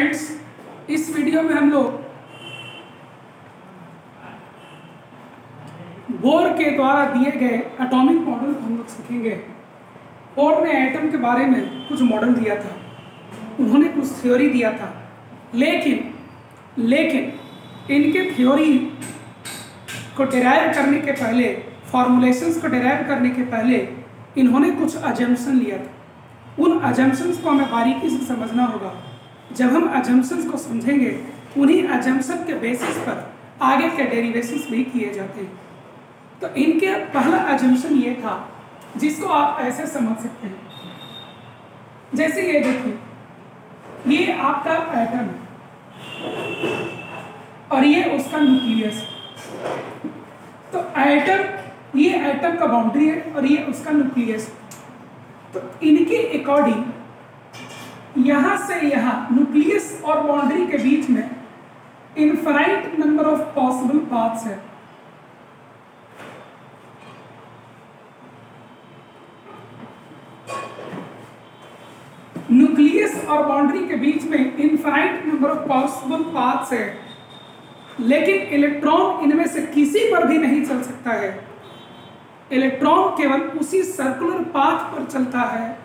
Friends, इस video में हम लोग बोर के द्वारा दिए गए एटॉमिक मॉडल को हम लोग सीखेंगे। बोर ने एटम के बारे में कुछ मॉडल दिया था, उन्होंने कुछ थ्योरी दिया था, लेकिन इनके थ्योरी को डिराइव करने के पहले, फॉर्मुलेशंस को डिराइव करने के पहले इन्होंने कुछ अजम्पशन लिया था। उन अजम्पशंस को हमें बारीकी से समझना होगा। जब हम अजम्पशंस को समझेंगे, उन्हीं अजम्पशन के बेसिस पर आगे के डेरिवेशंस भी किए जाते हैं। तो इनके पहला अजम्पशन ये था, जिसको आप ऐसे समझ सकते हैं, जैसे ये देखिए, ये आपका एटम है और ये उसका न्यूक्लियस है। तो एटम, ये एटम का बाउंड्री है और ये उसका न्यूक्लियस है। तो इनके अकॉर्डिंग यहां से यहां न्यूक्लियस और बाउंड्री के बीच में infinite number of possible paths है। न्यूक्लियस और बाउंड्री के बीच में infinite number of possible paths है, लेकिन इलेक्ट्रॉन इनमें से किसी पर भी नहीं चल सकता है। इलेक्ट्रॉन केवल उसी सर्कुलर पाथ पर चलता है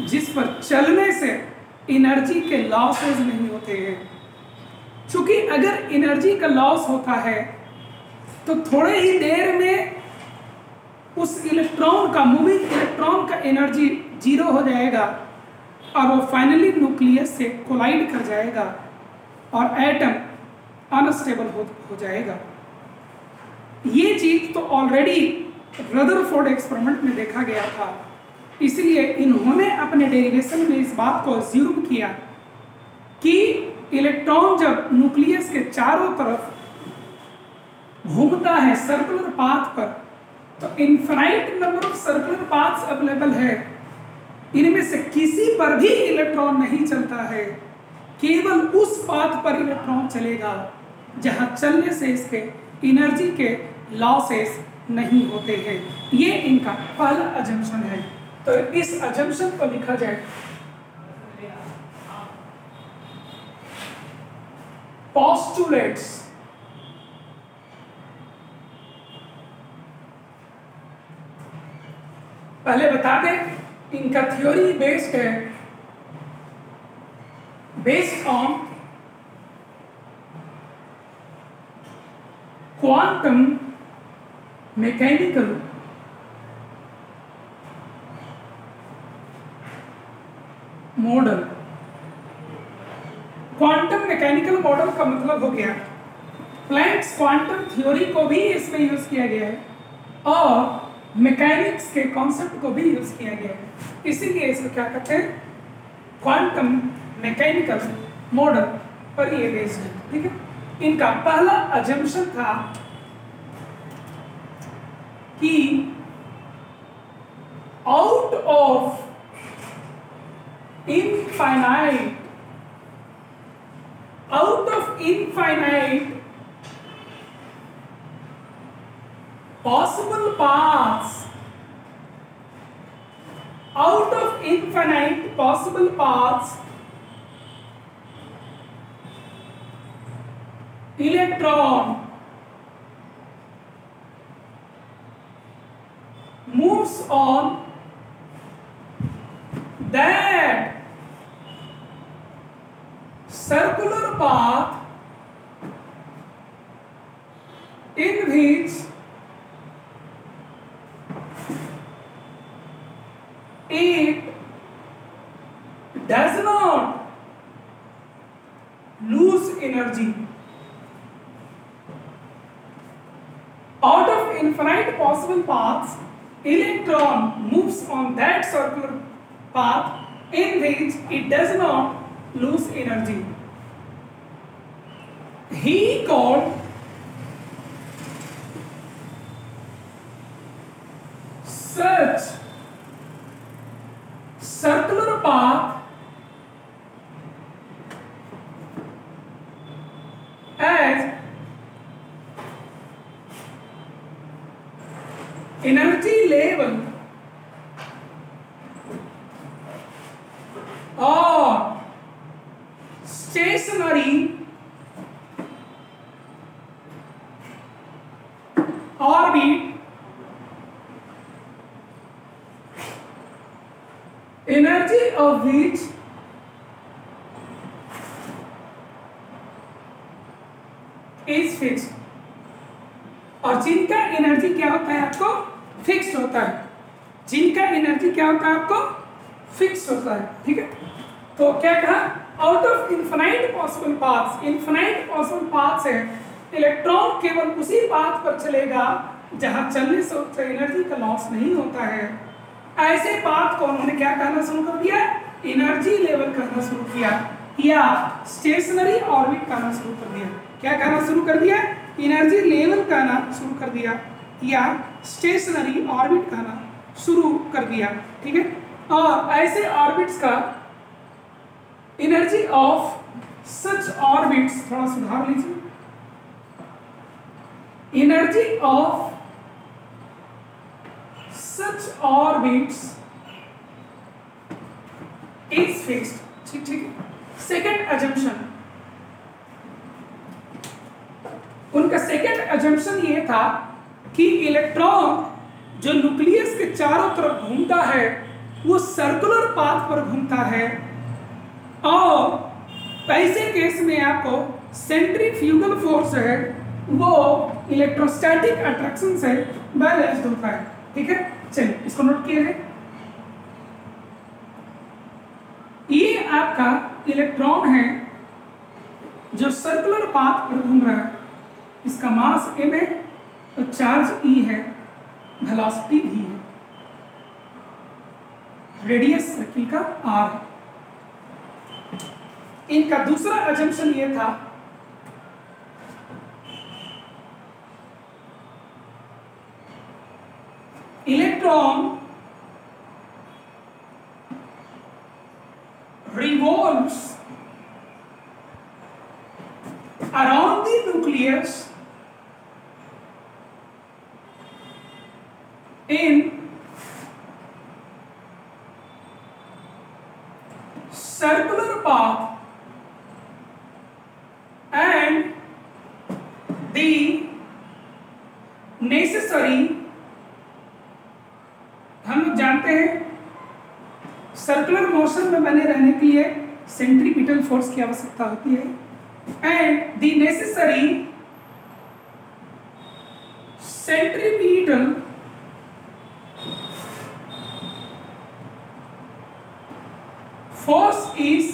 जिस पर चलने से एनर्जी के लॉसेस नहीं होते हैं। क्योंकि अगर एनर्जी का लॉस होता है तो थोड़े ही देर में उस इलेक्ट्रॉन का, मूविंग इलेक्ट्रॉन का एनर्जी जीरो हो जाएगा और वो फाइनली न्यूक्लियस से कोलाइड कर जाएगा और एटम अनस्टेबल हो जाएगा। ये चीज तो ऑलरेडी रदरफोर्ड एक्सपेरिमेंट में देखा गया था। इसलिए इन्होंने अपने डेरिवेशन में इस बात को अज्यूम किया कि इलेक्ट्रॉन जब न्यूक्लियस के चारों तरफ घूमता है सर्कुलर पाथ पर, तो infinite number of circular paths available है। इनमें से किसी पर भी इलेक्ट्रॉन नहीं चलता है, केवल उस पाथ पर इलेक्ट्रॉन चलेगा जहां चलने से इसके एनर्जी के लॉसेस नहीं होते हैं। ये इनका पहला अजम्पशन है। तो इस अजम्पशन को लिखा जाए पोस्टुलेट्स। पहले बता दें, इनका थ्योरी बेस्ड है, based on quantum mechanical model. Quantum mechanical model का मतलब हो गया प्लैंक्स क्वांटम थ्योरी को भी इसमें यूज किया गया है और मैकेनिक्स के कॉन्सेप्ट को भी यूज किया गया है। इसीलिए इसको क्या कहते हैं, क्वांटम मैकेनिकल मॉडल पर ये बेस्ड है। ठीक है, इनका पहला अजम्पशन था कि out of infinite possible paths, out of infinite possible paths, electron moves on that circular path in which it does not lose energy. Out of infinite possible paths, electron moves on that circular path in which it does not lose energy. He called such circular path as energy level or stationary orbit energy of which is fixed, और जिनका energy क्या होता है आपको fixed होता है, जिनका energy क्या होता है आपको फिक्स्ड होता है। ठीक है, तो क्या कहा, out of infinite possible paths, infinite possible paths है, इलेक्ट्रॉन केवल उसी पाथ पर चलेगा जहां चलने से उसका एनर्जी का लॉस नहीं होता है। ऐसे पाथ को उन्होंने क्या कहना शुरू कर दिया, एनर्जी लेवल कहना शुरू किया, या स्टेशनरी ऑर्बिट कहना शुरू कर दिया। क्या कहना शुरू कर दिया, एनर्जी लेवल कहना शुरू कर दिया, या स्टेशनरी ऑर्बिट कहना शुरू कर दिया। ठीक है, और ऐसे ऑर्बिट्स का एनर्जी ऑफ सच ऑर्बिट्स, थोड़ा सुधार लीजिए, energy of such orbits is fixed. ठीक है, सेकेंड अजम्पशन, उनका सेकेंड अजम्पशन ये था कि इलेक्ट्रॉन जो न्यूक्लियस के चारों तरफ घूमता है वो सर्कुलर पाथ पर घूमता है, और ऐसे केस में आपको सेंट्रीफ्यूगल फोर्स है वो इलेक्ट्रोस्टैटिक अट्रैक्शन से बैलेंस्ड होता है। ठीक है, चलिए इसको नोट किए, ये आपका इलेक्ट्रॉन है जो सर्कुलर पाथ पर घूम रहा है, इसका मास m है तो चार्ज e है, वेलोसिटी v है, रेडियस सर्किल का r है। इनका दूसरा अजम्पशन ये था electron revolves around the nucleus in circular path, and the necessary, हम लोग जानते हैं सर्कुलर मोशन में बने रहने के लिए सेंट्रीपिटल फोर्स की आवश्यकता होती है, and the necessary centripetal force is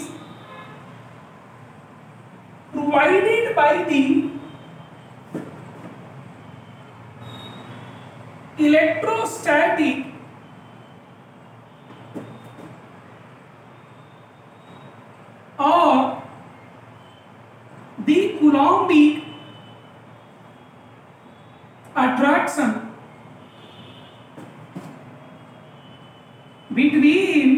provided by the electrostatic और the Coulombic attraction between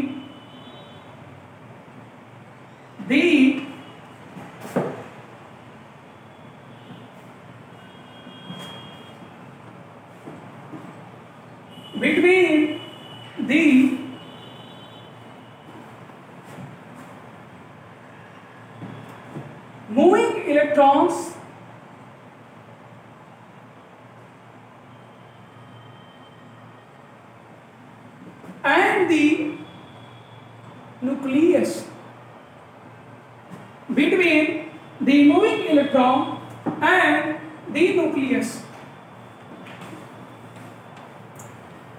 the moving electrons and the nucleus, between the moving electron and the nucleus,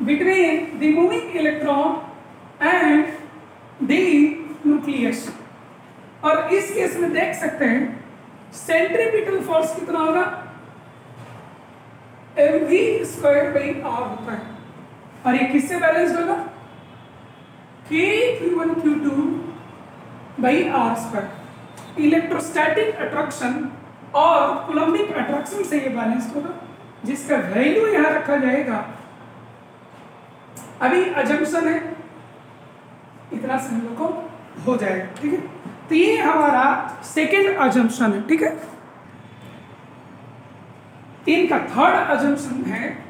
between the moving electron and the nucleus। और इस case में देख सकते हैं centripetal force कितना होगा, mv² r होता है, और ये किससे बैलेंस्ड होगा, k q1q2/r²। इलेक्ट्रोस्टैटिक अट्रैक्शन और कूलम्बिक अट्रैक्शन से ये बैलेंस्ड होगा, जिसका वैल्यू यहां रखा जाएगा। अभी अजम्पशन है, इतना से हम लोग को हो जाएगा। ठीक है, तो ये हमारा सेकेंड अजम्पशन है। ठीक है, इनका थर्ड अजम्पशन है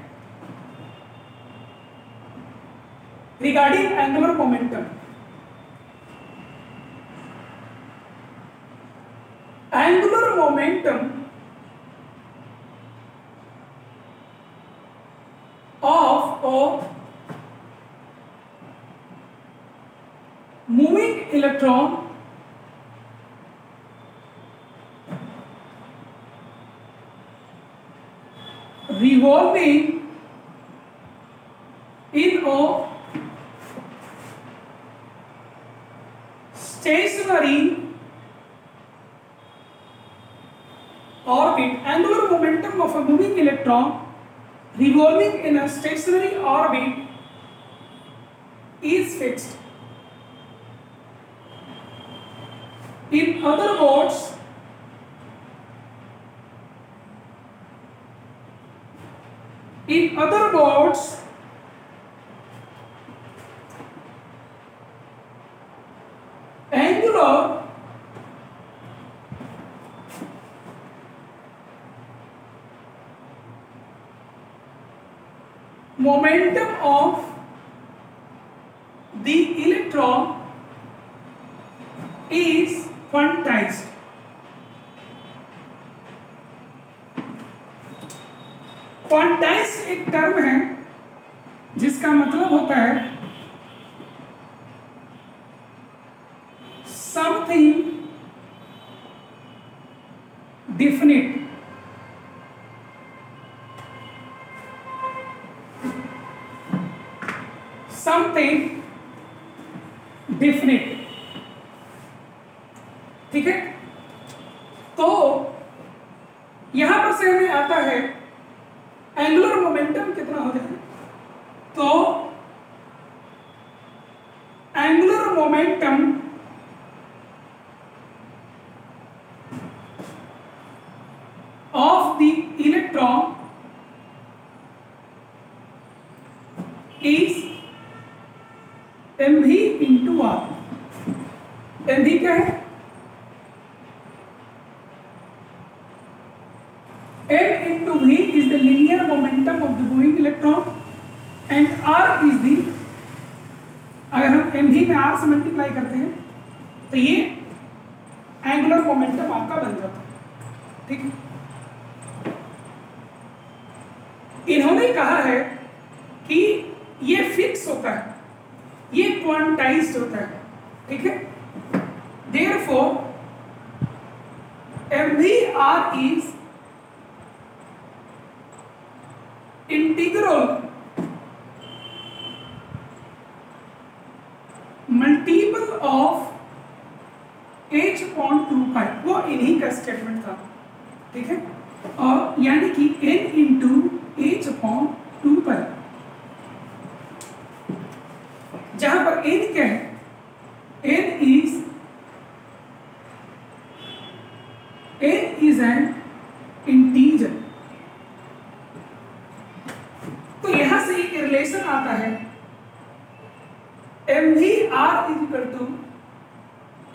regarding angular momentum. angular momentum of a moving electron revolving in a stationary orbit. Angular momentum of a moving electron revolving in a stationary orbit is fixed. In other words, angular momentum of the electron is quantized. Quantized एक term है जिसका मतलब होता है something definite. Something definite, ठीक है। तो यहां पर से हमें आता है एंगुलर मोमेंटम कितना हो जाए, तो angular momentum of the electron is mv into r। mv क्या है? m into v is the linear momentum of the moving electron and r is the, अगर हम mv में r से मल्टीप्लाई करते हैं तो ये एंगुलर मोमेंटम आपका बन जाता है, ठीक है। इन्होंने कहा है कि ये फिक्स होता है, ये क्वांटाइज्ड होता है, ठीक है। Therefore mvr is integral multiple of h upon 2 पाई, वो इन्हीं का स्टेटमेंट था, ठीक है। और यानी कि n into h upon 2 pi, जहां पर n क्या है? n is an integer. तो यहां से एक रिलेशन आता है mvr is equal to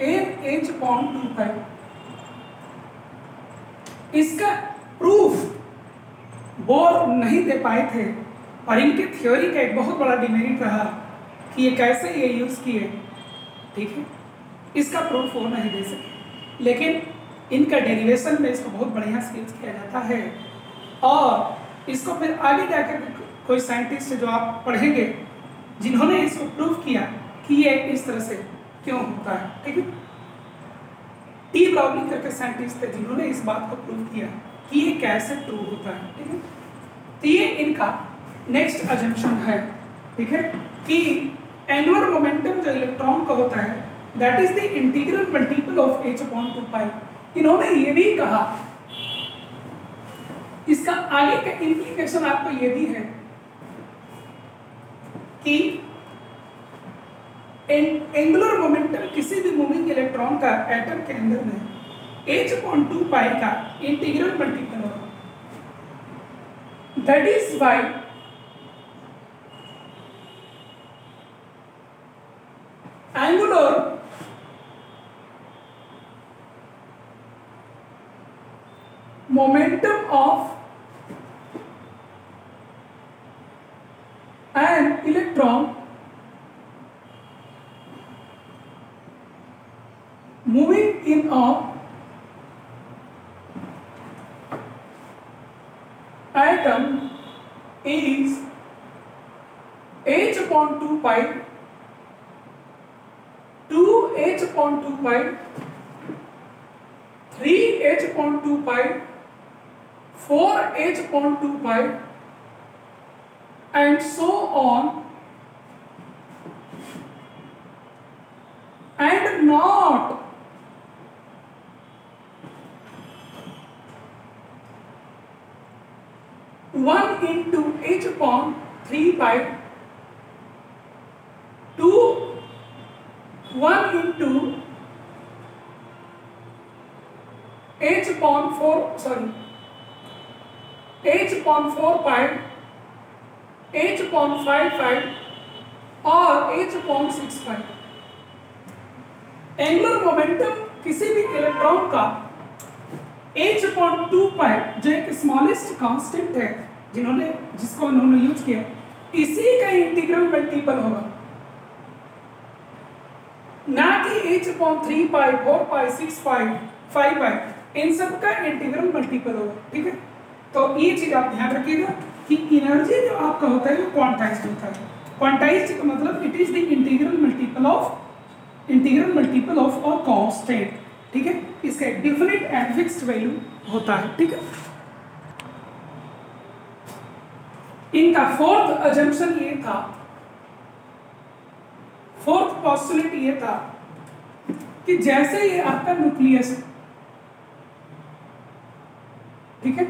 n h upon 2 pi. इसका प्रूफ वो नहीं दे पाए थे और इनके थ्योरी का एक बहुत बड़ा डिमेरिट रहा कि ये कैसे ये यूज किए, ठीक है। इसका प्रूफ वो नहीं दे सके, लेकिन इनका डेरिवेशन में इसको बहुत बढ़िया से यूज किया जाता है। और इसको फिर आगे जाकर कोई साइंटिस्ट जो आप पढ़ेंगे जिन्होंने इसको प्रूव किया कि ये इस तरह से क्यों होता है, ठीक है। टी ब्राउनी करके साइंटिस्ट थे जिन्होंने इस बात को प्रूव किया कि ये कैसे ट्रू होता है, ठीक है। तो ये इनका नेक्स्ट अजम्पशन है, ठीक है, कि एंगुलर मोमेंटम जो इलेक्ट्रॉन का होता है that is the integral multiple of h upon 2 पाई। इन्होंने ये भी कहा, इसका आगे का इंप्लीकेशन आपको ये भी है कि एंगुलर मोमेंटम किसी भी मूविंग इलेक्ट्रॉन का एटम के अंदर में h अपॉन 2 पाई का इंटीग्रल मल्टीपल होगा। That is why angular momentum of an electron moving in a 2h upon 2 pi, 3h upon 2 pi, 4h upon 2 pi, and so on, and not one into h upon 3 pi, 2 1 into h upon 4 pi, h upon 5 pi और h upon 6 pi। Angular momentum किसी भी electron का h upon 2 pi जो एक smallest constant है जिसको उन्होंने use किया, इसी का इंटीग्रल मल्टीपल होगा, ना कि h upon 3 pi, 4 pi, 6 pi, 5 pi, इन सब का इंटीग्रल मल्टीपल होगा। ठीक है, तो ये चीज आप ध्यान रखिएगा कि एनर्जी जो आपका होता है वो क्वांटाइज्ड होता है। क्वांटाइज्ड का मतलब it is the integral multiple of a constant. ठीक है, इसका एक डिफिनिट एंड फिक्स्ड वैल्यू होता है। ठीक है, इनका फोर्थ अजम्पशन ये था, फोर्थ पोस्टुलेट ये था कि जैसे ये आपका न्यूक्लियस है, ठीक है,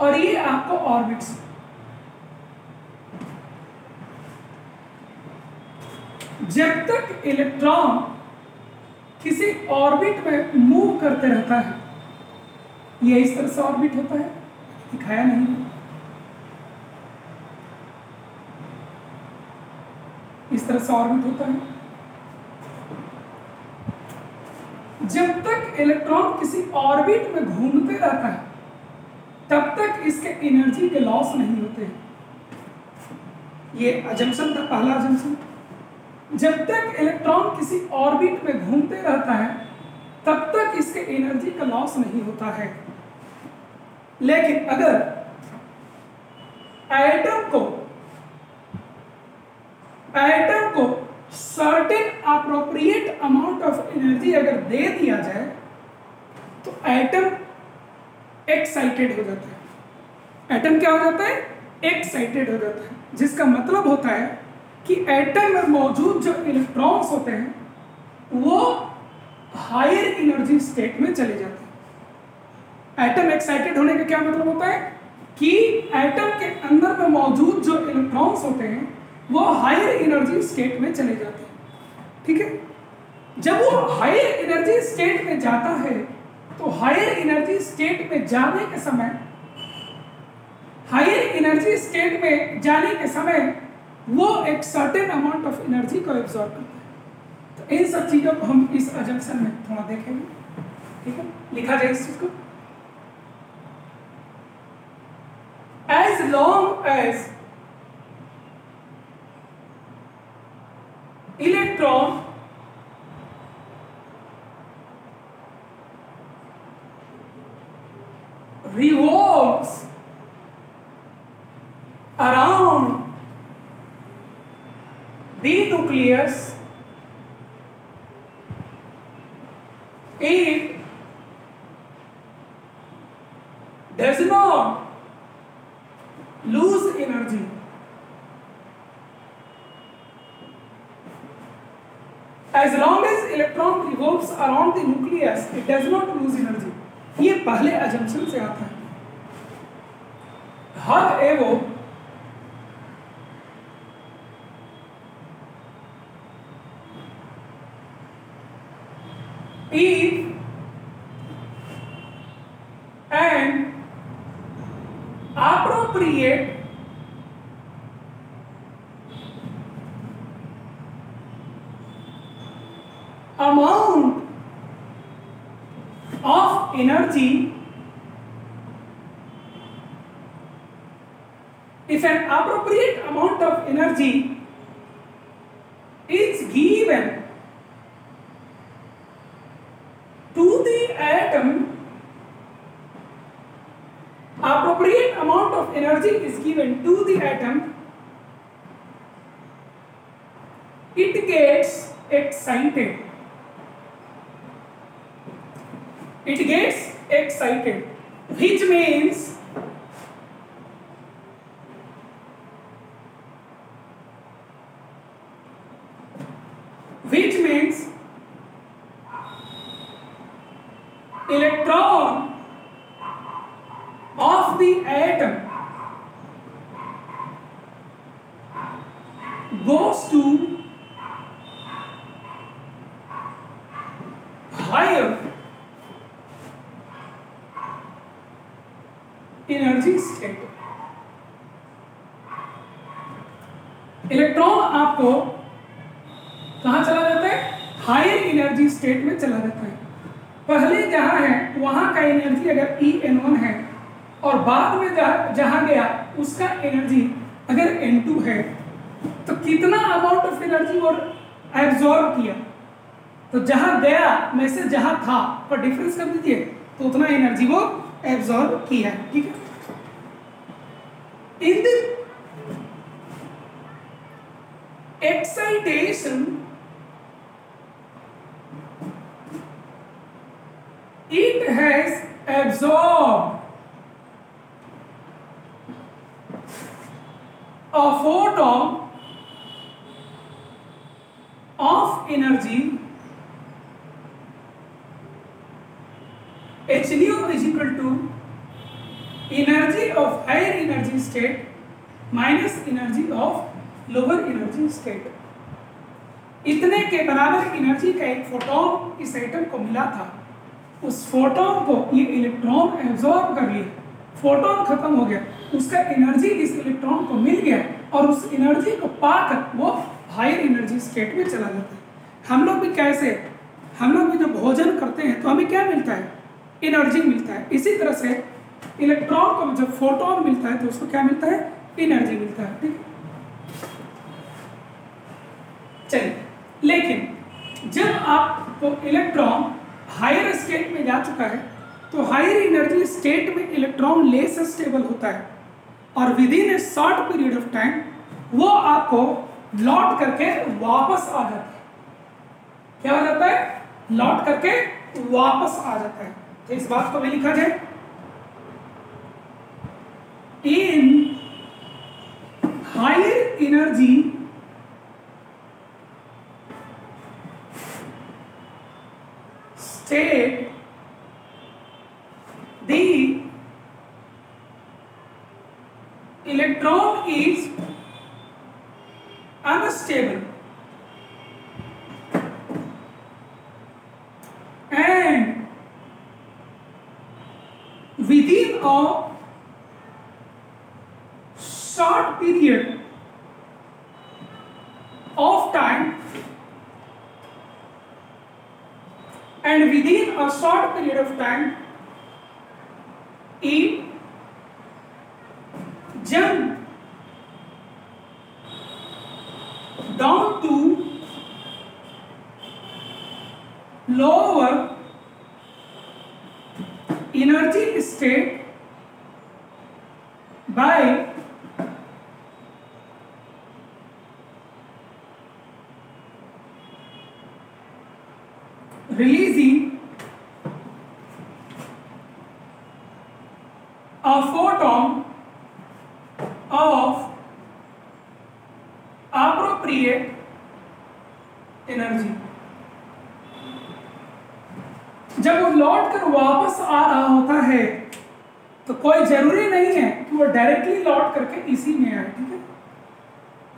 और ये आपका ऑर्बिट्स, जब तक इलेक्ट्रॉन किसी ऑर्बिट में मूव करते रहता है, ये इस तरह से ऑर्बिट होता है, दिखाया नहीं, इस तरह से ऑर्बिट होता है। जब तक इलेक्ट्रॉन किसी ऑर्बिट में घूमते रहता है तब तक इसके एनर्जी के लॉस नहीं होते हैं। ये अजम्पशन था, पहला अजम्पशन। जब तक इलेक्ट्रॉन किसी ऑर्बिट में घूमते रहता है तब तक इसके एनर्जी का लॉस नहीं होता है। लेकिन अगर एटम को certain appropriate amount of energy अगर दे दिया जाए तो एटम एक्साइटेड हो जाता है। एटम क्या हो जाता है? एक्साइटेड हो जाता है, जिसका मतलब होता है कि एटम में मौजूद जो इलेक्ट्रॉन्स होते हैं वो हायर एनर्जी स्टेट में चले जाते हैं। एटम एक्साइटेड होने का क्या मतलब होता है कि एटम के अंदर में मौजूद जो इलेक्ट्रॉन्स होते हैं वो हायर एनर्जी स्टेट में चले जाते हैं। ठीक है, जब वो हायर एनर्जी स्टेट में जाता है तो हायर एनर्जी स्टेट में जाने के समय वो एक सर्टेन अमाउंट ऑफ एनर्जी को एब्जॉर्ब करता है। तो इन सब चीजों को हम इस अजम्पशन में थोड़ा देखेंगे। ठीक है, लिखा जाए इस चीज को, as long as electron revolves around the nucleus, it does not lose energy. As long as electron revolves around the nucleus, it does not lose energy. ये पहले assumption से आता है। However, if an appropriate amount of energy, if an appropriate amount of energy is given to the atom, appropriate amount of energy is given to the atom, it gets excited. it gets excited, which means electron of the atom goes to higher energy state। Electron आपको कहां चला जाता है? Higher energy state में चला जाता है। पहले जहां है वहां का एनर्जी अगर En1 है और बाद में जहां गया उसका एनर्जी अगर N2 है, तो कितना अमाउंट ऑफ एनर्जी वो एब्जॉर्ब किया, तो जहां गया में से जहां था पर डिफरेंस कर दीजिए तो उतना एनर्जी वो एब्जॉर्ब किया। ठीक है, in the excitation it has absorbed a photon of energy h nu is equal to energy of higher energy state minus energy of lower energy state। इतने के बराबर एनर्जी का एक फोटोन इस एटम को मिला था, उस फोटोन को ये इलेक्ट्रॉन एब्जॉर्ब कर लिया, फोटोन खत्म हो गया, उसका एनर्जी इस इलेक्ट्रॉन को मिल गया और उस एनर्जी को पाकर वो हायर एनर्जी स्टेट में चला जाता है। हम लोग भी कैसे, हम लोग भी जब भोजन करते हैं तो हमें क्या मिलता है? एनर्जी मिलता है। इसी तरह से इलेक्ट्रॉन को जब फोटोन मिलता है तो उसको क्या मिलता है? एनर्जी मिलता है। ठीक है, चलिए, लेकिन जब आपको इलेक्ट्रॉन हायर स्टेट में जा चुका है तो हायर एनर्जी स्टेट में इलेक्ट्रॉन लेस स्टेबल होता है और with in A short period of time वो आपको लौट करके वापस आ जाता है। क्या हो जाता है? लौट करके वापस आ जाता है। तो इस बात को भी लिखा जाए, in higher energy state the electron is unstable and within a short period of time and within a short period of time it jump down to lower energy state by releasing a photon of appropriate energy। जब वो लौट कर वापस आ रहा होता है तो कोई जरूरी नहीं है कि वो डायरेक्टली लौट करके इसी में आए। ठीक है,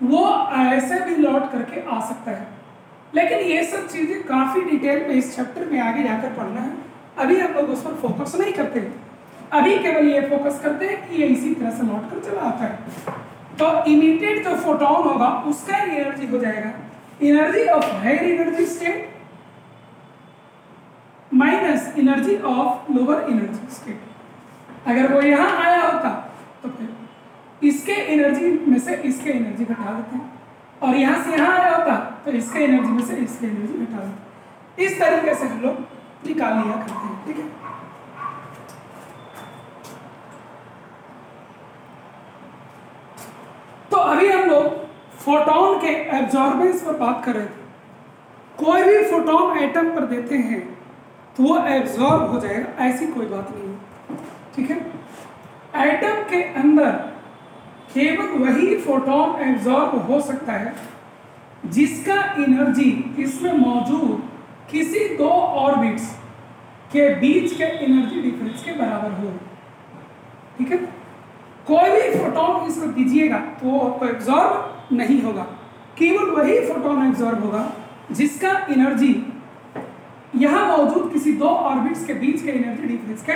वो ऐसे भी लौट करके आ सकता है, लेकिन ये सब चीजें काफी डिटेल में इस चैप्टर में आगे जाकर पढ़ना है। अभी हम लोग उस पर फोकस नहीं करते, अभी केवल ये फोकस करते हैं कि ये इसी तरह से लौट कर चला आता है। तो इमिटेड जो फोटोन होगा उसका एनर्जी हो जाएगा energy of higher energy state minus energy of lower energy state. अगर वो यहाँ आया होता तो फिर इसके एनर्जी में से इसके एनर्जी घटा देते हैं और यहाँ से यहाँ आया होता तो इसके एनर्जी में से इसके एनर्जी घटा देते। इस तरीके से हम लोग निकाल लिया करते हैं। ठीक है, तो अभी हम लोग फोटोन के एब्जॉर्बेंस पर बात कर रहे थे। कोई भी फोटोन एटम पर देते हैं तो वो एब्जॉर्ब हो जाएगा, ऐसी कोई बात नहीं है। ठीक है, एटम के अंदर केवल वही फोटोन एब्जॉर्ब हो सकता है जिसका एनर्जी इसमें मौजूद किसी दो ऑर्बिट्स के बीच के एनर्जी डिफरेंस के बराबर हो। ठीक है, कोई भी फोटोन इसमें दीजिएगा तो वो आपको एब्जॉर्ब नहीं होगा, केवल वही फोटोन एब्जॉर्ब होगा जिसका एनर्जी यहाँ मौजूद किसी दो ऑर्बिट्स के बीच के एनर्जी डिफरेंस के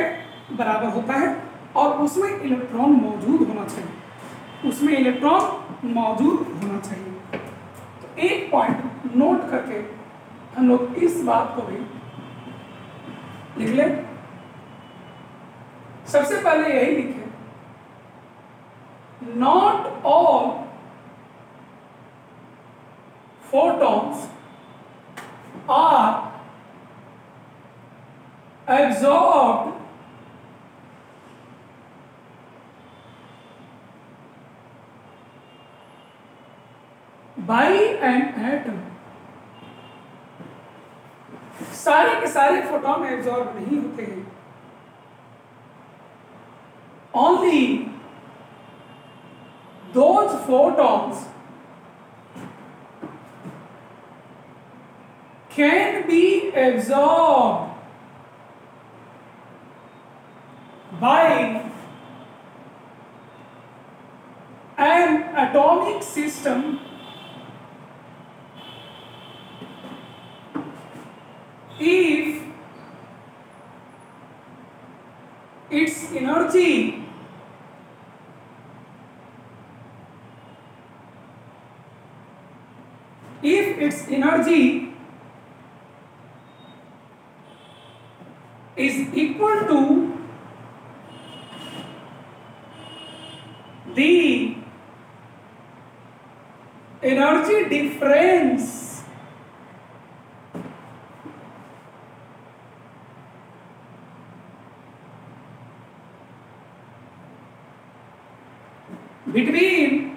बराबर होता है, और उसमें इलेक्ट्रॉन मौजूद होना चाहिए, उसमें इलेक्ट्रॉन मौजूद होना चाहिए। तो एक पॉइंट नोट करके हम लोग इस बात को भी लिख लें। सबसे पहले यही लिखे, not all photons are absorbed by an atom। सारे के सारे फोटोन एब्जॉर्ब नहीं होते हैं, only those photons can be absorbed by an atomic system if its energy is equal to the energy difference between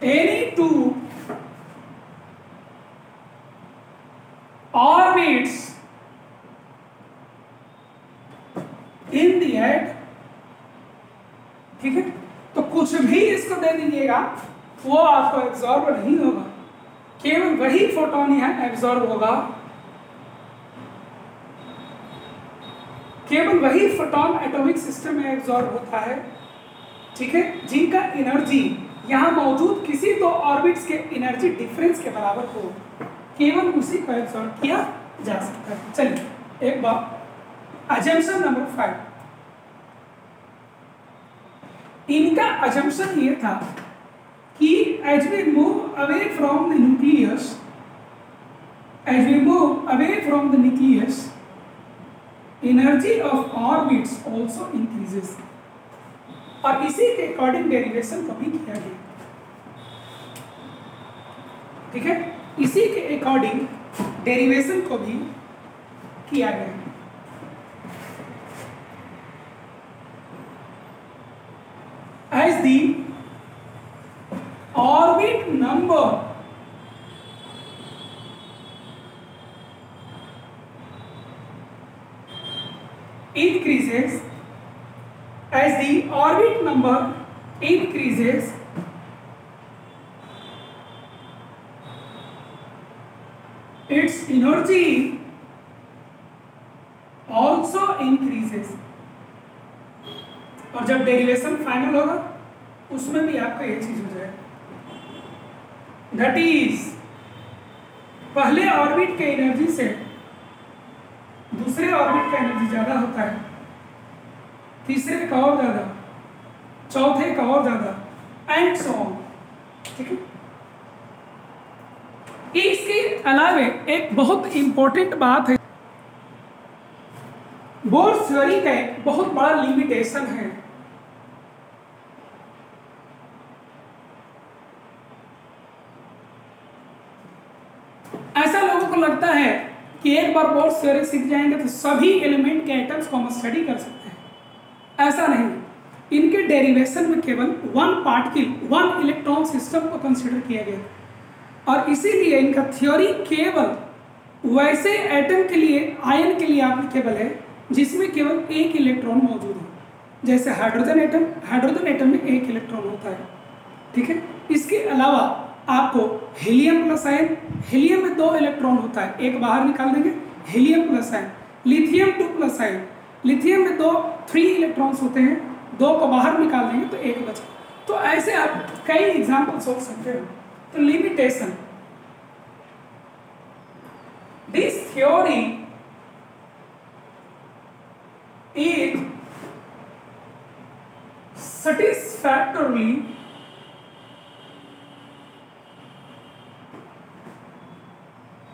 any two orbits in the atom। ठीक है, तो कुछ भी इसको दे दीजिएगा वो आपको एब्जॉर्ब नहीं होगा, केवल वही फोटोन यहाँ एब्जॉर्ब होगा, केवल वही फोटोन एटॉमिक सिस्टम में एब्जॉर्ब होता है। ठीक है, जिनका एनर्जी यहाँ मौजूद किसी दो ऑर्बिट्स के एनर्जी डिफरेंस के बराबर हो, केवल उसी को एब्जॉर्ब किया जा सकता है। चलिए एक बार अजम्पशन नंबर 5, इनका अजम्पशन ये था कि as we move away from the nucleus, energy of orbits also increases, और इसी के अकॉर्डिंग डेरिवेशन को भी किया गया। ठीक है, इसी के अकॉर्डिंग डेरिवेशन को भी किया गया। As the orbit number increases, its energy also increases। और जब डेरिवेशन फाइनल होगा उसमें भी आपका ये चीज हो जाएगा, दैट इज पहले ऑर्बिट के एनर्जी से दूसरे ऑर्बिट का एनर्जी ज्यादा होता है, तीसरे का और ज्यादा, चौथे का और ज्यादा, एंड सो ऑन। ठीक है, इसके अलावे एक बहुत इंपॉर्टेंट बात है, बोर्स थ्योरी का एक बहुत बड़ा लिमिटेशन है। ऐसा लोगों को लगता है कि एक बार बोर्स थ्योरी सीख जाएंगे तो सभी एलिमेंट के एटम्स को हम स्टडी कर सकते हैं। ऐसा नहीं, इनके डेरिवेशन में केवल one particle, one electron system को कंसीडर किया गया। और इसीलिए इनका थ्योरी केवल वैसे एटम के लिए, आयन के लिए एप्लीकेबल है जिसमें केवल एक इलेक्ट्रॉन मौजूद है। जैसे हाइड्रोजन एटम में एक इलेक्ट्रॉन होता है, ठीक है। इसके अलावा आपको हीलियम प्लस आयन, हीलियम में 2 इलेक्ट्रॉन होता है, एक बाहर निकाल देंगे, helium plus ion. Lithium 2 plus ion, lithium में 3 इलेक्ट्रॉन्स होते हैं, 2 को बाहर निकाल देंगे तो एक बचा। तो ऐसे आप कई एग्जाम्पल सोच सकते हो। तो limitation, this theory is satisfactorily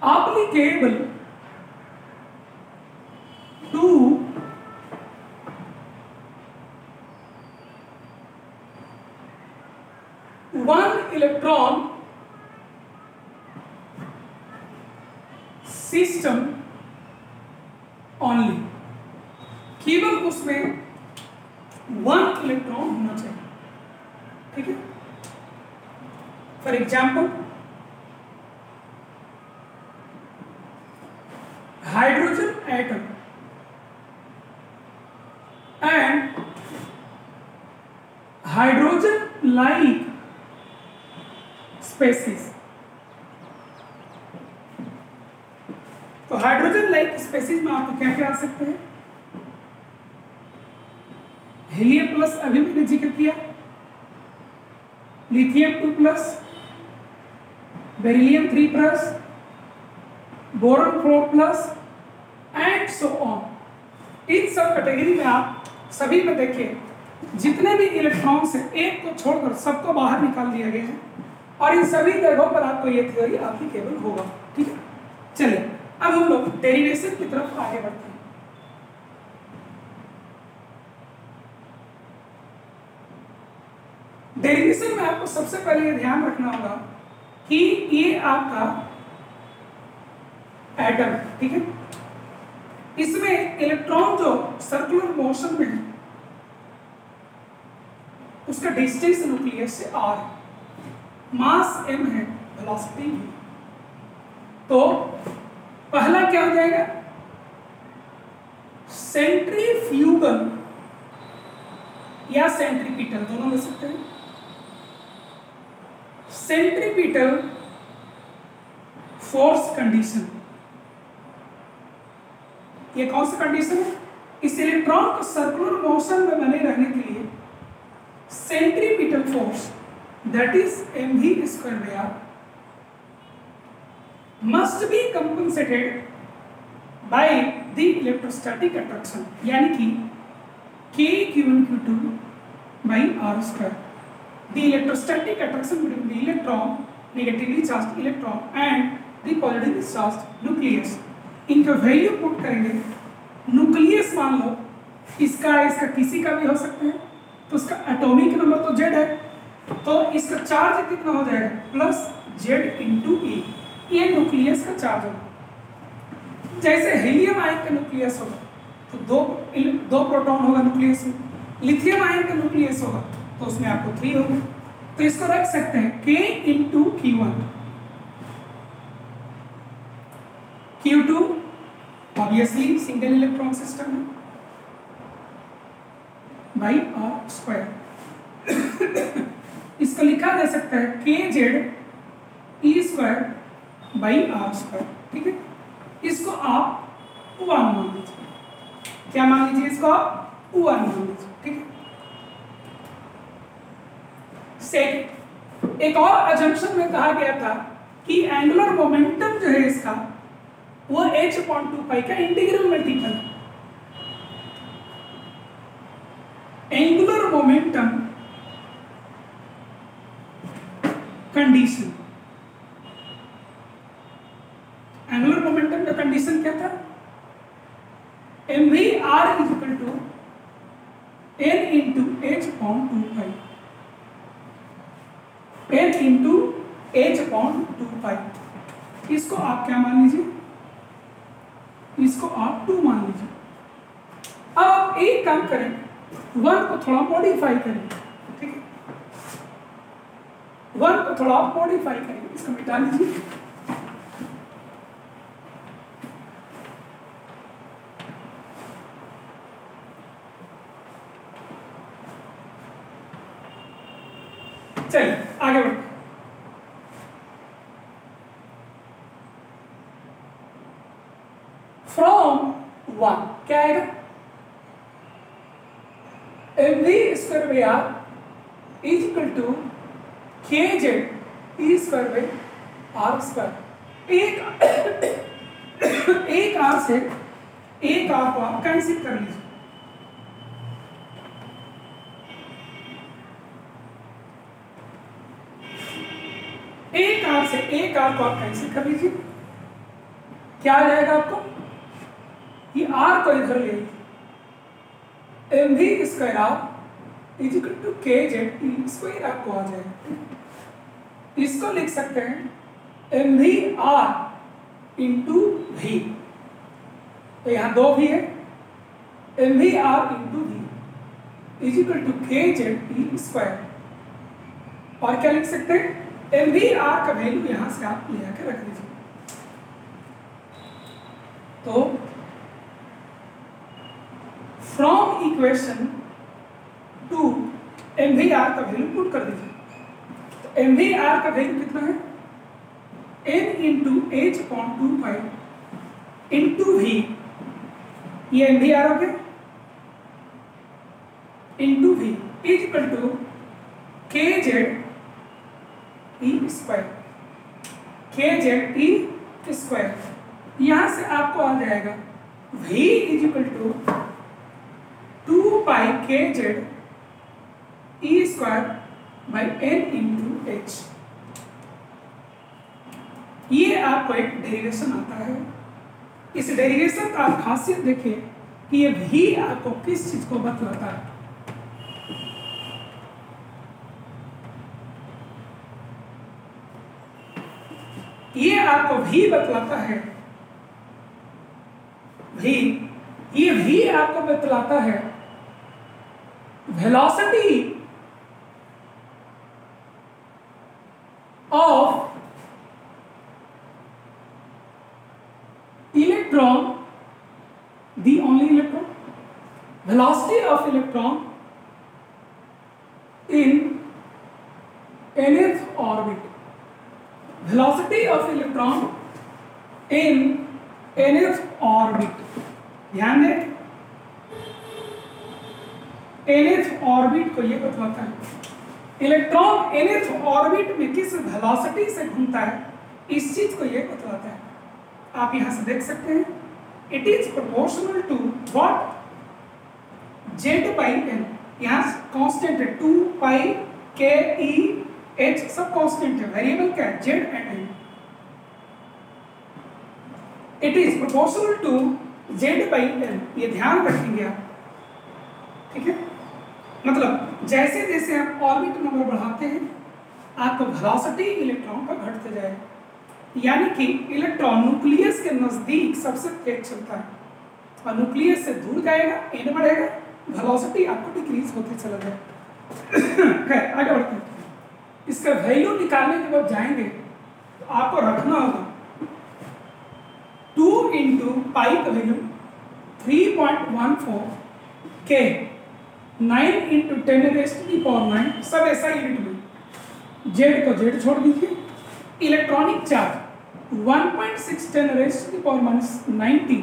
applicable to one electron system only। केवल उसमें 1 इलेक्ट्रॉन होना चाहिए, ठीक है। For example hydrogen atom and hydrogen like species. तो हाइड्रोजन लाइक स्पेसीज में आपको क्या क्या आ सकते हैं? हीलियम प्लस अभी मैंने जिक्र किया, lithium 2 plus, beryllium 3 plus, boron 4 plus and so on. इन सब कैटेगरी में आप सभी में देखिए जितने भी इलेक्ट्रॉन्स हैं एक को छोड़कर सबको बाहर निकाल दिया गया है और इन सभी जगहों पर आपको ये थ्योरी एप्लीकेबल होगा, ठीक है। चलिए अब हम लोग डेरिवेशन की तरफ आगे बढ़ते हैं। डेरिवेशन में आपको सबसे पहले ये ध्यान रखना होगा कि ये आपका एटम, ठीक है, इसमें इलेक्ट्रॉन जो सर्कुलर मोशन में है उसका डिस्टेंस न्यूक्लियस से r है, मास m है, वेलोसिटी v। तो पहला क्या हो जाएगा? सेंट्रीफ्यूगल या सेंट्रीपिटल दोनों ले सकते हैं। सेंट्रीपिटल फोर्स कंडीशन, ये कौन सा कंडीशन है? इस इलेक्ट्रॉन को सर्कुलर मोशन में बने रहने के लिए centripetal force that is mv² must be compensated by the electrostatic attraction, यानी कि K(Q1, Q2) by r²। The electrostatic attraction between the electron, negatively charged electron, and the positively charged nucleus। इनका value put करेंगे, nucleus मान लो इसका किसी का भी हो सकता है, तो उसका एटॉमिक नंबर तो Z है, तो इसका चार्ज कितना हो जाएगा? Plus Z(E)। ये न्यूक्लियस का चार्ज होगा। जैसे हीलियम आयन का न्यूक्लियस होगा तो दो प्रोटॉन होगा न्यूक्लियस में, लिथियम आयन का न्यूक्लियस होगा तो उसमें आपको 3 होगा। तो इसको रख सकते हैं K(Q1), Q2 obviously single electron system है, बाई r²। इसको लिखा जा सकता है kZe² बाई r², ठीक है। इसको आप 1 मान लीजिए, क्या मान लीजिए? इसको आप 1 मान लीजिए, ठीक है। सेकंड, एक और अजम्पशन में कहा गया था कि एंगुलर मोमेंटम जो है इसका वो h/2π का इंटीग्रल मल्टीपल है। Angular momentum condition, angular momentum का कंडीशन क्या था? mvr = n × h/2π, n × h/2π। इसको आप क्या मान लीजिए? इसको आप 2 मान लीजिए। अब आप एक काम करें, 1 को थोड़ा मॉडिफाई करें, ठीक है। 1 को थोड़ा आप मॉडिफाई करेंगे, इसको मिटा लीजिए। चलिए आगे बढ़ते हैं। फ्रॉम 1 क्या आएगा? mv square by r is equal to kz e square by r square. एक आर से एक आर को आप कैंसिल कर लीजिए। एक आर से एक आर को आप कैंसिल कर लीजिए। क्या आ जाएगा आपको? ये आर को इधर ले लीजिए, m v square r is equal to k Z E square आपको आ जाएगा। इसको लिख सकते हैं m v r into v, तो यहाँ 2 भी है, m v r into v is equal to k Z E square. और क्या लिख सकते हैं? एम वी आर का वैल्यू यहां से आप ले आकर रख दीजिए। तो from equation two m v r का वैल्यू पुट कर दीजिए। तो एम वी आर का वैल्यू कितना है? n into h upon 2 into v, ये एम वी आर हो गया, into v is equal to k Z E square, k Z E square. यहां से आपको आ जाएगा v is equal to 2 pi k Z E square by n into h. ये आपको एक डेरिवेशन आता है। इस डेरिवेशन का आप खासियत देखिए कि ये v आपको किस चीज को बतलाता है। ये आपको v बतलाता है, ये v आपको बतलाता है velocity of electron, the only electron, velocity of electron in nth orbit, velocity of electron in nth orbit. ध्यान दें, nth ऑर्बिट को ये बतलाता है इलेक्ट्रॉन nth ऑर्बिट में किस वेलोसिटी से घूमता है, इस चीज को ये बतलाता है। आप यहां से देख सकते हैं, it is proportional to what? Z by n. यहां कांस्टेंट है 2 पाई के ई एच, सब कांस्टेंट है, वेरिएबल क्या है? Z and n. It is proportional to z by n, ये ध्यान रखेंगे आप, ठीक है? मतलब जैसे जैसे आप ऑर्बिट नंबर बढ़ाते हैं आपको वेलोसिटी इलेक्ट्रॉन का घटते जाएगा, यानी कि इलेक्ट्रॉन न्यूक्लियस के नजदीक सबसे तेज चलता है और न्यूक्लियस से दूर जाएगा, एन बढ़ेगा, वेलोसिटी आपको डिक्रीज होते चला जाएगा। खैर आगे बढ़ते हैं। इसका वैल्यू निकालने के बाद जाएंगे तो आपको रखना होगा 2 इंटू पाई का वैल्यू 3.14 के 9 इंटू 10⁻⁹, सब ऐसा यूनिट में। जेड को जेड छोड़ दीजिए। इलेक्ट्रॉनिक चार्ज 1.6 10⁻⁻90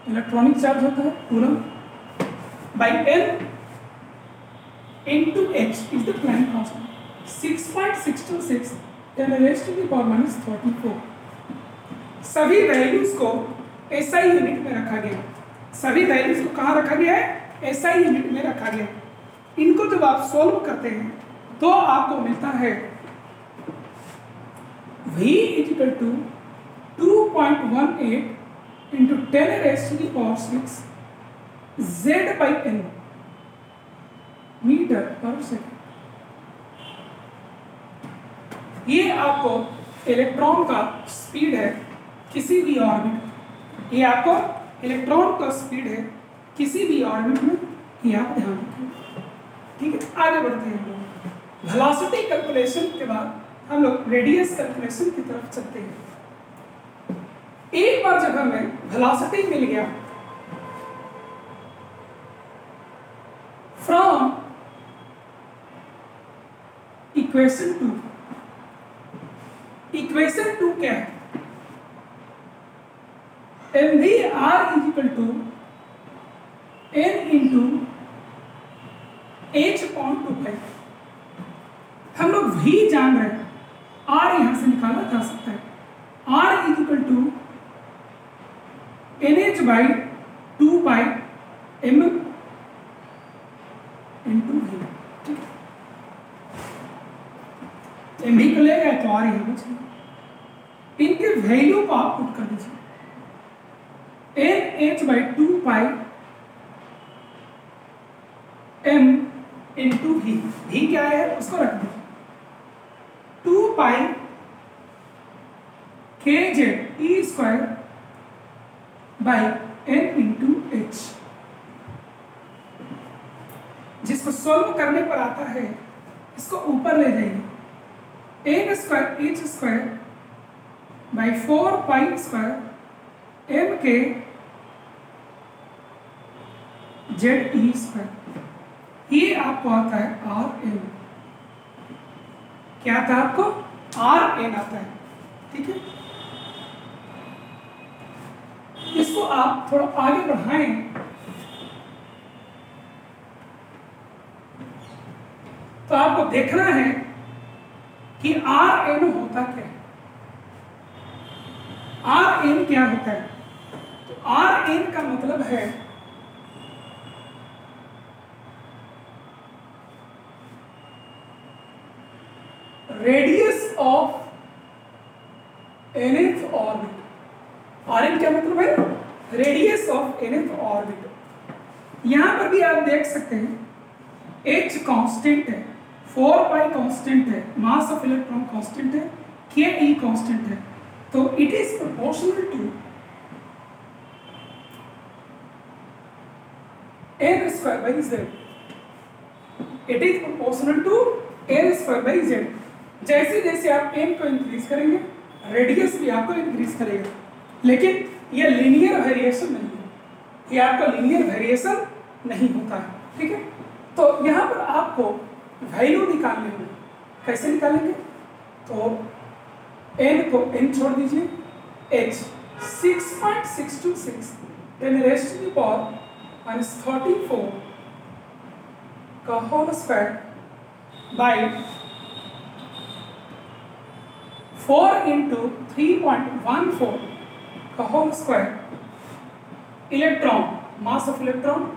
इलेक्ट्रॉनिक चार्ज होता है coulomb by n into h is the Planck constant 6.626 10⁻⁻34। सभी वैल्यूज को एसआई यूनिट में रखा गया। सभी वैल्यूज को कहाँ रखा गया है? एसआई यूनिट में रखा गया। इनको जब आप सॉल्व करते हैं तो आपको मिलता है v is equal to 2.18 into 10⁻⁶ z by n metre पर सेकेंड। ये आपको इलेक्ट्रॉन का स्पीड है किसी भी ऑर्बिट, ये आपको इलेक्ट्रॉन का स्पीड है किसी भी ऑर्बिट में, ये आप ध्यान रखें, ठीक है? आगे बढ़ते हैं हम लोग। वेलोसिटी कैलकुलेशन के बाद हम लोग रेडियस कैलकुलेशन की तरफ चलते हैं। एक बार जब हमें वेलोसिटी मिल गया फ्रॉम इक्वेशन 2, इक्वेशन 2 क्या है? mvr is equal to n into h/2π। हम लोग v जान रहे हैं, r यहां से निकाला जा सकता है। r is equal to nh/2π m into v। ठीक है, एम भी को ले गए तो r यहां बचे। इनके वैल्यू को आप पुट कर दीजिए। nh/2π m into v, v क्या है उसको रख दीजिए। 2π kz e square by n into h। जिसको सोल्व करने पर आता है इसको ऊपर ले जाइए। n square h square by 4π square m के जेड ई स्क्वायर, ये आपको आता है आर एन। क्या आता है आपको? आर एन आता है। ठीक है, इसको आप थोड़ा आगे बढ़ाएं तो आपको देखना है कि आर एन होता क्या है। आर एन क्या होता है? तो आर एन का मतलब है radius of nth orbit. R n क्या मतलब है? Radius of nth orbit. यहां पर भी आप देख सकते हैं h कांस्टेंट है, 4π कांस्टेंट है, मास ऑफ इलेक्ट्रॉन कांस्टेंट है, के ई कांस्टेंट है। तो it is proportional to n square by z। It is proportional to n square by z। जैसे जैसे आप n को इंक्रीज करेंगे रेडियस भी आपको इंक्रीज करेगा, लेकिन ये लीनियर वेरिएशन नहीं है, ये आपका लीनियर वेरिएशन नहीं होता है। ठीक है, तो यहाँ पर आपको वैल्यू निकालने होंगे। कैसे निकालेंगे? तो n को n छोड़ दीजिए, h 6.626 10 raised to the power -34 का होल स्क्वायर बाई 4 इंटू 3.14 का whole square. Electron, mass of electron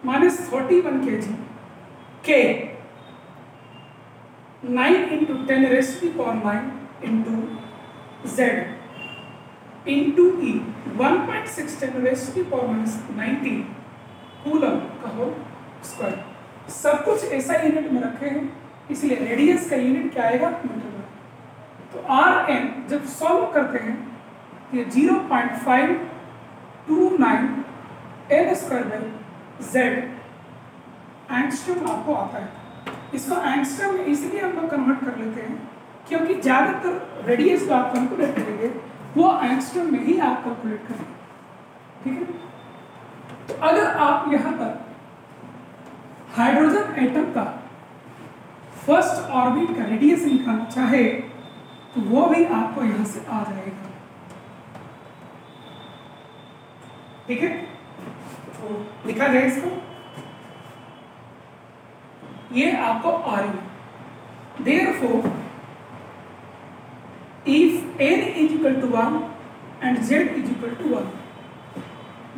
-31 kg, के 9 into 10 raised to the power 9 into z into e 1.6 10 raised to the power -19 coulomb का whole square. सब कुछ ऐसा unit में रखे हैं, इसलिए रेडियस का यूनिट क्या आएगा? मीटर। तो आर एन जब सॉल्व करते हैं ये 0.529 n square by Z angstrom आपको आता है। इसको एंगस्ट्रम में इसलिए हम लोग कन्वर्ट कर लेते हैं क्योंकि ज़्यादातर रेडियस जो आप कैलकुलेट करेंगे वो एंगस्ट्रम में ही आप कैलकुलेट करेंगे। ठीक है, तो अगर आप यहाँ पर हाइड्रोजन एटम का फर्स्ट ऑर्बिट का रेडियस निकालना चाहे तो वो भी आपको यहां से आ जाएगा। ठीक है, तो लिखा जाए इसको, ये आपको आ रही है। Therefore if n is equal to 1 and z is equal to 1,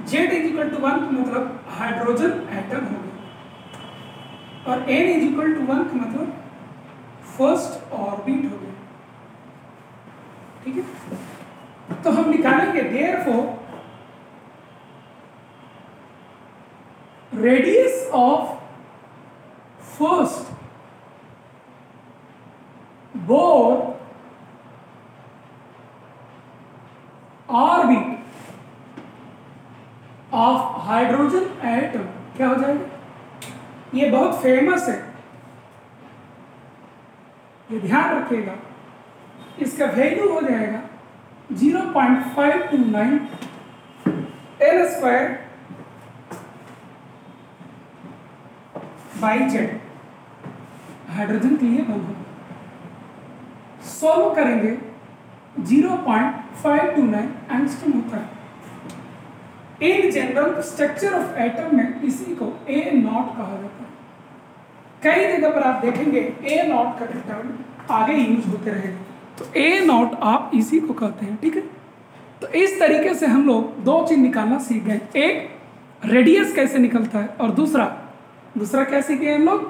z is equal to 1 का मतलब हाइड्रोजन एटम हो गया और n इज इक्वल टू 1 का मतलब फर्स्ट ऑर्बिट हो गया। ठीक है, तो हम निकालेंगे therefore radius of first Bohr orbit of hydrogen atom क्या हो जाएगा? ये बहुत फेमस है, ये ध्यान रखिएगा, इसका वैल्यू हो जाएगा 0.529 L square by Z. Hydrogen के लिए बल होगा, सॉल्व करेंगे 0.529 एंगस्ट्रॉम होता है। In general structure of atom में इसी को A नॉट कहा जाता है। कई जगह पर आप देखेंगे A नॉट का टर्म आगे यूज होते रहेगा, तो A नॉट आप इसी को कहते हैं, ठीक है। तो इस तरीके से हम लोग दो चीज निकालना सीख गए, एक रेडियस कैसे निकलता है और दूसरा क्या सीखे हम लोग,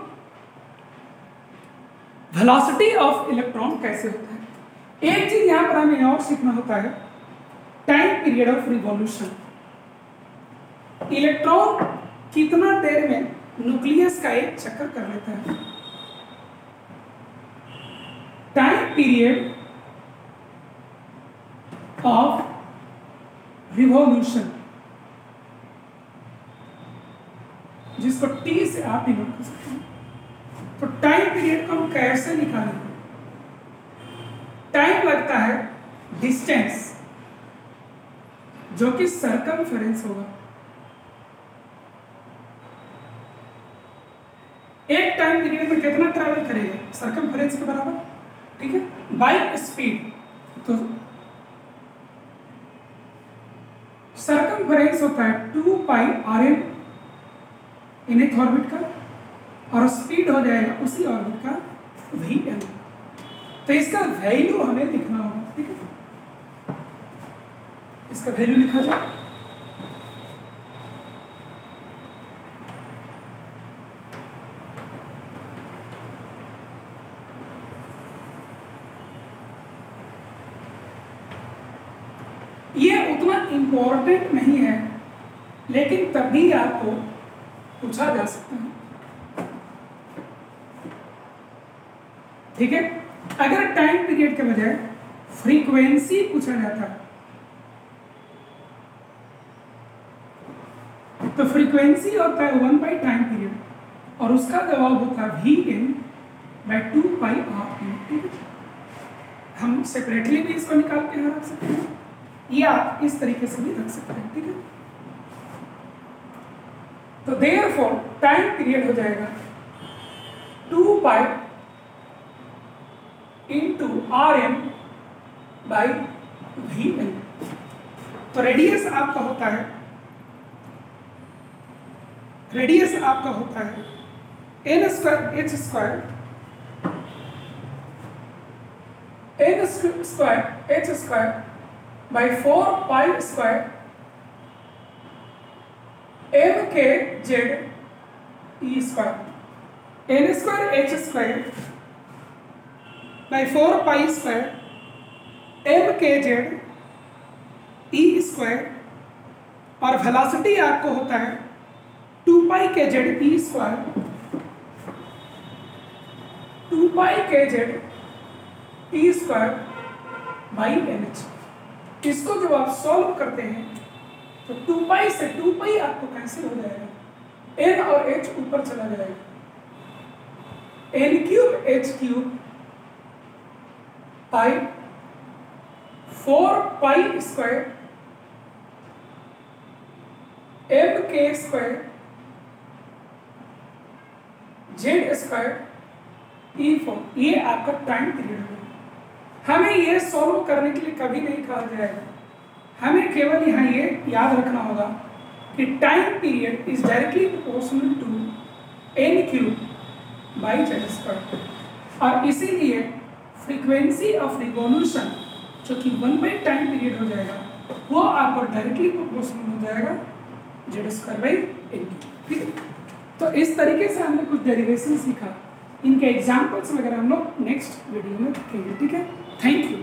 वेलोसिटी ऑफ इलेक्ट्रॉन कैसे होता है। एक चीज यहां पर हमें और सीखना होता है, time period of revolution. Electron कितना देर में न्यूक्लियस का एक चक्कर कर लेता है। टाइम पीरियड ऑफ रिवॉल्यूशन, जिसको T से आप डिनोट कर सकते हैं। तो टाइम पीरियड को हम कैसे निकालेंगे, टाइम लगता है डिस्टेंस जो कि सर्कमफेरेंस होगा। एक टाइम पीरियड में कितना ट्रैवल करेगा, सर्कमफेरेंस के बराबर, ठीक है, बाय स्पीड। तो सर्कमफेरेंस होता है 2 पाई rm इन एक ऑर्बिट का, और स्पीड हो जाएगा उसी ऑर्बिट का vm। तो इसका वैल्यू हमें लिखना होगा, ठीक है। इसका वैल्यू लिखा जाए, ये उतना इंपॉर्टेंट नहीं है, लेकिन तभी आपको पूछा जा सकता है, ठीक है। अगर टाइम पीरियड के बजाय फ्रीक्वेंसी पूछा जाता तो फ्रीक्वेंसी होता है 1 बाई टाइम पीरियड, और उसका जवाब होता है Vn बाई 2 पाई Rn, ठीक है। हम सेपरेटली भी इसको निकाल के रख सकते हैं, या इस तरीके से भी रख सकते हैं, ठीक है। तो देयरफॉर टाइम पीरियड हो जाएगा 2 pi into Rm by Vn। तो रेडियस आपका होता है n square h square h square by 4 pi square m के Z E square, n square h square by 4 pi square m के जेड ई square, और velocity आपको होता है 2 pi k Z E square, 2 pi k Z E square by NH। इसको जब आप solve करते हैं तो 2 पाई से 2 पाई आपको कैंसिल हो जाएगा, n और h ऊपर चला जाएगा, n क्यूब h क्यूब पाई 4 पाई स्क्वायर m के स्क्वायर जेड स्क्वायर E4। ये आपका टाइम पीरियड होगा। हमें ये सॉल्व करने के लिए कभी नहीं कहा जाएगा, हमें केवल यहाँ ये याद रखना होगा कि time period is directly proportional to n cube by z square, और इसीलिए फ्रीक्वेंसी ऑफ रिवॉल्यूशन जो कि 1 बाई टाइम पीरियड हो जाएगा, वो आपको डायरेक्टली प्रोपोर्शनल हो जाएगा जेड स्क्वायर बाई n, ठीक है। तो इस तरीके से हमने कुछ डेरिवेशन सीखा, इनके एग्जाम्पल्स वगैरह हम लोग नेक्स्ट वीडियो में देखेंगे, ठीक है। Thank you.